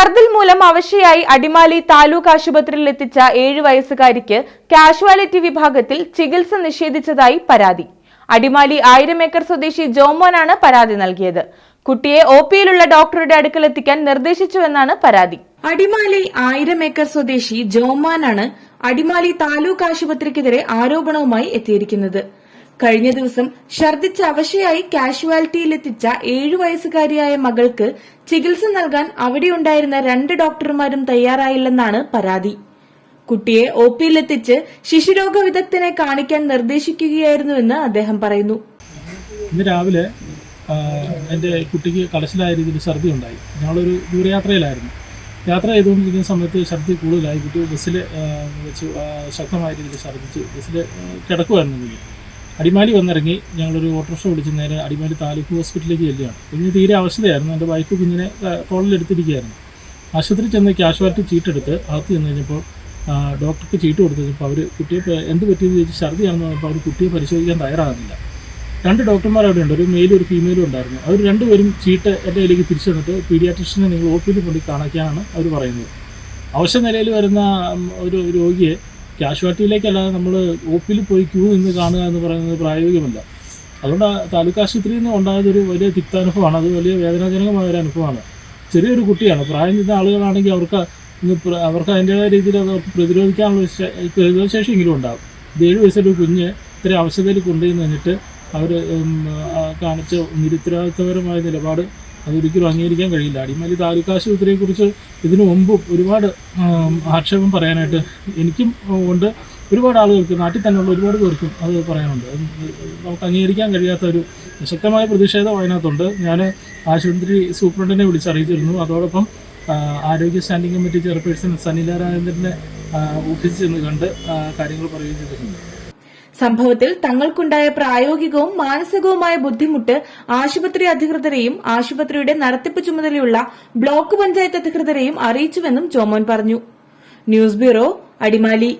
ഛർദിൽ മൂലം അവശയായി അടിമാലി താലൂക്ക് ആശുപത്രിയിൽ എത്തിച്ച 7 വയസ്സുകാരിക്ക് കാഷ്വാലിറ്റി വിഭാഗത്തിൽ ചികിത്സ നിഷേധിച്ചതായി പരാതി. അടിമാലി 1000 ഏക്കർ സ്വദേശി ജോമോനാണ് പരാതി നൽകിയത്. കുട്ടിയെ ഒപിയിലുള്ള ഡോക്ടറുടെ അടുക്കലെത്തിക്കാൻ നിർദ്ദേശിച്ചുവെന്നാണ് പരാതി. അടിമാലി 1000 ഏക്കർ സ്വദേശി ജോമാനാണ് അടിമാലി താലൂക്ക് ആശുപത്രിക്കെതിരെ ആരോപണവുമായി എത്തിയിരിക്കുന്നത്. കഴിഞ്ഞ ദിവസം ഛർദിച്ച് അവശയായി കാഷ്വാലിറ്റിയിലെത്തിച്ച 7 വയസ്സുകാരിയായ മകൾക്ക് ചികിത്സ നൽകാൻ അവിടെയുണ്ടായിരുന്ന 2 ഡോക്ടർമാരും തയ്യാറായില്ലെന്നാണ് പരാതി. കുട്ടിയെ ഒപിയിലെത്തിച്ച് ശിശുരോഗ വിദഗ്ധനെ കാണിക്കാൻ നിർദ്ദേശിക്കുകയായിരുന്നുവെന്ന് അദ്ദേഹം പറയുന്നു. ഇന്ന് രാവിലെ എൻ്റെ കുട്ടിക്ക് കടച്ചിലായ രീതിയിൽ ഛർദി ഉണ്ടായി. ഞങ്ങളൊരു ദൂരയാത്രയിലായിരുന്നു. യാത്ര ചെയ്തുകൊണ്ടിരിക്കുന്ന സമയത്ത് ഛർദി കൂടുതലായി. കുട്ടി ബസ്സിൽ വെച്ച് ശക്തമായ രീതിയിൽ ഛർദിച്ച് ബസ്സിൽ കിടക്കുമായിരുന്നു. അടിമാലി വന്നിറങ്ങി ഞങ്ങളൊരു ഓട്ടോറിക്ഷ വിളിച്ച് നേരെ അടിമാലി താലൂക്ക് ഹോസ്പിറ്റലിലേക്ക് ചെല്ലുകയാണ്. കുഞ്ഞിന് തീരെ അവശതയായിരുന്നു. എൻ്റെ വൈഫ് കുഞ്ഞിനെ തോളിലെടുത്തിരിക്കുകയായിരുന്നു. ആശുപത്രി ചെന്ന് കാഷ്വാലിറ്റി ചീട്ടെടുത്ത് അകത്ത് ചെന്ന് കഴിഞ്ഞപ്പോൾ ഡോക്ടർക്ക് ചീട്ട് കൊടുത്തു കഴിഞ്ഞപ്പോൾ അവർ കുട്ടിയെ എന്ത് പറ്റിയെന്ന് ചോദിച്ച് ഛർദിയാണെന്ന് പറഞ്ഞപ്പോൾ അവർ കുട്ടിയെ പരിശോധിക്കാൻ തയ്യാറാകുന്നില്ല. 2 ഡോക്ടർമാർ അവിടെ ഉണ്ട്, ഒരു മെയിലും ഒരു ഫീമെയിലും ഉണ്ടായിരുന്നു. അവർ 2 പേരും ചീട്ട് എൻ്റെ കയ്യിലേക്ക് തിരിച്ചു വന്നിട്ട് പീഡിയാട്രിഷ്യനെ നിങ്ങൾ ഒപിയിൽ കൊണ്ട് കാണിക്കാനാണ് അവർ പറയുന്നത്. അവശ നിലയിൽ വരുന്ന ഒരു രോഗിയെ കാഷ്വാലിറ്റിയിലേക്കല്ലാതെ നമ്മൾ ഒപിയിൽ പോയി ക്യൂ നിന്ന് കാണുക എന്ന് പറയുന്നത് പ്രായോഗികമല്ല. അതുകൊണ്ട് താലൂക്ക് ആശുപത്രിയിൽ നിന്ന് ഉണ്ടായതൊരു വലിയ തിക്താനുഭവമാണ്. അത് വലിയ വേദനാജനകമായ ഒരു അനുഭവമാണ്. ചെറിയൊരു കുട്ടിയാണ്. പ്രായം ചെന്ന ആളുകളാണെങ്കിൽ അവർക്ക് അതിൻ്റേതായ രീതിയിൽ അവർക്ക് പ്രതിരോധശേഷിയെങ്കിലും ഉണ്ടാകും. 7 വയസ്സൊരു കുഞ്ഞ് ഇത്ര അവശതയിൽ കൊണ്ടുവന്ന് കഴിഞ്ഞിട്ട് അവർ കാണിച്ച നിരുത്തരവാദിത്തപരമായ നിലപാട് അതൊരിക്കലും അംഗീകരിക്കാൻ കഴിയില്ല. അടിമാലി താലൂക്ക് ആശുപത്രിയെക്കുറിച്ച് ഇതിനു മുമ്പ് ഒരുപാട് ആക്ഷേപം പറയാനായിട്ട് എനിക്കും ഉണ്ട്. ഒരുപാട് ആളുകൾക്ക് നാട്ടിൽ തന്നെയുള്ള ഒരുപാട് പേർക്കും അത് പറയാനുണ്ട്. നമുക്ക് അംഗീകരിക്കാൻ കഴിയാത്ത ഒരു ശക്തമായ പ്രതിഷേധം അതിനകത്തുണ്ട്. ഞാൻ ആശുപത്രി സൂപ്രണ്ടിനെ വിളിച്ചറിയിച്ചിരുന്നു. അതോടൊപ്പം ആരോഗ്യ സ്റ്റാൻഡിംഗ് കമ്മിറ്റി ചെയർപേഴ്സൺ സനില രാജേന്ദ്രനെ ഓഫീസിൽ ചെന്ന് കണ്ട് കാര്യങ്ങൾ പറയുകയും ചെയ്തിട്ടുണ്ട്. സംഭവത്തിൽ തങ്ങൾക്കുണ്ടായ പ്രായോഗികവും മാനസികവുമായ ബുദ്ധിമുട്ട് ആശുപത്രി അധികൃതരെയും ആശുപത്രിയുടെ നടത്തിപ്പ് ചുമതലയുള്ള ബ്ലോക്ക് പഞ്ചായത്ത് അധികൃതരെയും അറിയിച്ചുവെന്നും ജോമോൻ പറഞ്ഞു. News bureau, Adimali.